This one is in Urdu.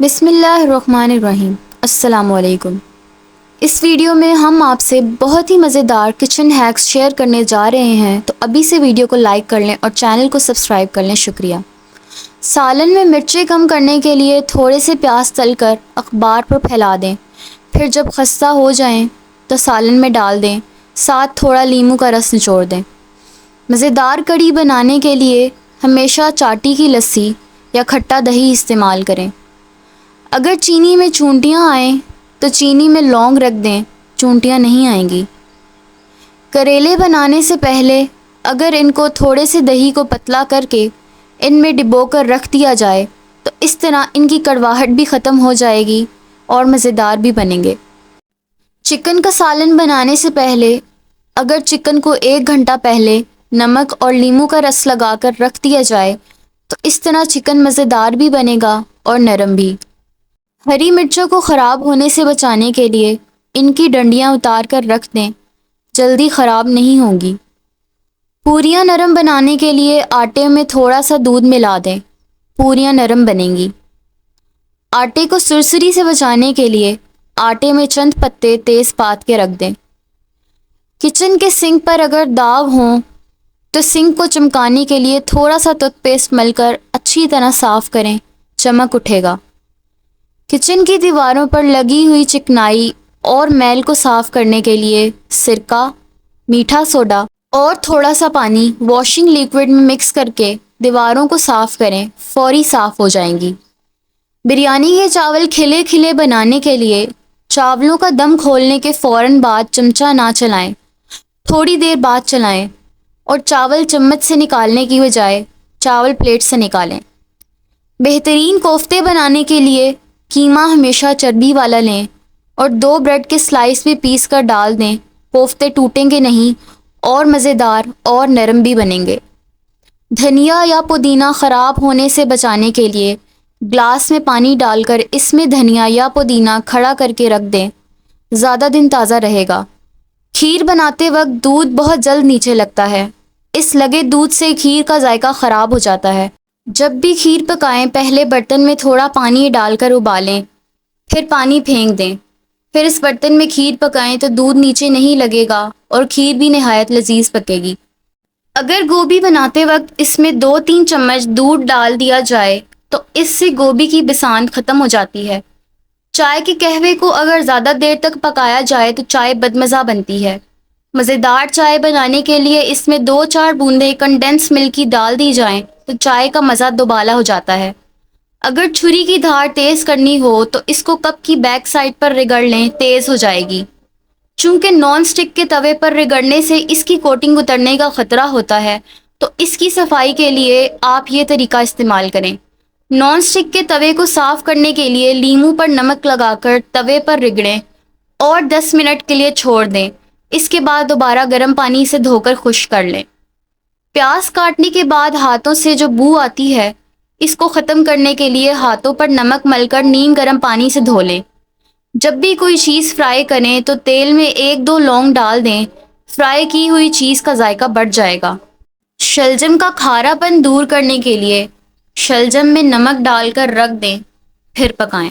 بسم اللہ الرحمن الرحیم۔ السلام علیکم۔ اس ویڈیو میں ہم آپ سے بہت ہی مزیدار کچن ہیکس شیئر کرنے جا رہے ہیں، تو ابھی سے ویڈیو کو لائک کر لیں اور چینل کو سبسکرائب کر لیں، شکریہ۔ سالن میں مرچیں کم کرنے کے لیے تھوڑے سے پیاز تل کر اخبار پر پھیلا دیں، پھر جب خستہ ہو جائیں تو سالن میں ڈال دیں، ساتھ تھوڑا لیموں کا رس نچوڑ دیں۔ مزیدار کڑی بنانے کے لیے ہمیشہ چاٹی کی لسی یا کھٹا دہی استعمال کریں۔ اگر چینی میں چونٹیاں آئیں تو چینی میں لونگ رکھ دیں، چونٹیاں نہیں آئیں گی۔ کریلے بنانے سے پہلے اگر ان کو تھوڑے سے دہی کو پتلا کر کے ان میں ڈبو کر رکھ دیا جائے تو اس طرح ان کی کڑواہٹ بھی ختم ہو جائے گی اور مزیدار بھی بنیں گے۔ چکن کا سالن بنانے سے پہلے اگر چکن کو 1 گھنٹہ پہلے نمک اور لیموں کا رس لگا کر رکھ دیا جائے تو اس طرح چکن مزیدار بھی بنے گا اور نرم بھی۔ ہری مرچوں کو خراب ہونے سے بچانے کے لیے ان کی ڈنڈیاں اتار کر رکھ دیں، جلدی خراب نہیں ہوں گی۔ پوریاں نرم بنانے کے لیے آٹے میں تھوڑا سا دودھ ملا دیں، پوریاں نرم بنیں گی۔ آٹے کو سرسری سے بچانے کے لیے آٹے میں چند پتے تیز پات کے رکھ دیں۔ کچن کے سنک پر اگر داغ ہوں تو سنک کو چمکانے کے لیے تھوڑا سا ٹوتھ پیسٹ مل کر اچھی طرح صاف کریں، چمک اٹھے گا۔ کچن کی دیواروں پر لگی ہوئی چکنائی اور میل کو صاف کرنے کے لیے سرکہ، میٹھا سوڈا اور تھوڑا سا پانی واشنگ لیکوڈ میں مکس کر کے دیواروں کو صاف کریں، فوری صاف ہو جائیں گی۔ بریانی کے چاول کھلے کھلے بنانے کے لیے چاولوں کا دم کھولنے کے فوراً بعد چمچہ نہ چلائیں، تھوڑی دیر بعد چلائیں اور چاول چمچ سے نکالنے کی بجائے چاول پلیٹ سے نکالیں۔ بہترین کوفتے بنانے کے لیے قیمہ ہمیشہ چربی والا لیں اور 2 بریڈ کے سلائس بھی پیس کر ڈال دیں، کوفتے ٹوٹیں گے نہیں اور مزیدار اور نرم بھی بنیں گے۔ دھنیا یا پودینہ خراب ہونے سے بچانے کے لیے گلاس میں پانی ڈال کر اس میں دھنیا یا پودینہ کھڑا کر کے رکھ دیں، زیادہ دن تازہ رہے گا۔ کھیر بناتے وقت دودھ بہت جلد نیچے لگتا ہے، اس لگے دودھ سے کھیر کا ذائقہ خراب ہو جاتا ہے۔ جب بھی کھیر پکائیں پہلے برتن میں تھوڑا پانی ڈال کر ابالیں، پھر پانی پھینک دیں، پھر اس برتن میں کھیر پکائیں تو دودھ نیچے نہیں لگے گا اور کھیر بھی نہایت لذیذ پکے گی۔ اگر گوبھی بناتے وقت اس میں 2-3 چمچ دودھ ڈال دیا جائے تو اس سے گوبھی کی بسانت ختم ہو جاتی ہے۔ چائے کے قہوے کو اگر زیادہ دیر تک پکایا جائے تو چائے بدمزہ بنتی ہے۔ مزیدار چائے بنانے کے لیے اس میں 2-4 بوندیں کنڈنس ملک کی ڈال دی جائیں تو چائے کا مزہ دوبالا ہو جاتا ہے۔ اگر چھری کی دھار تیز کرنی ہو تو اس کو کپ کی بیک سائڈ پر رگڑ لیں، تیز ہو جائے گی۔ چونکہ نان سٹک کے توے پر رگڑنے سے اس کی کوٹنگ اترنے کا خطرہ ہوتا ہے، تو اس کی صفائی کے لیے آپ یہ طریقہ استعمال کریں۔ نان سٹک کے توے کو صاف کرنے کے لیے لیموں پر نمک لگا کر توے پر رگڑیں اور 10 منٹ کے لیے چھوڑ دیں، اس کے بعد دوبارہ گرم پانی سے دھو کر خشک کر لیں۔ پیاز کاٹنے کے بعد ہاتھوں سے جو بو آتی ہے، اس کو ختم کرنے کے لیے ہاتھوں پر نمک مل کر نیم گرم پانی سے دھو لیں۔ جب بھی کوئی چیز فرائی کریں تو تیل میں 1-2 لونگ ڈال دیں، فرائی کی ہوئی چیز کا ذائقہ بڑھ جائے گا۔ شلجم کا کھارا پن دور کرنے کے لیے شلجم میں نمک ڈال کر رکھ دیں، پھر پکائیں۔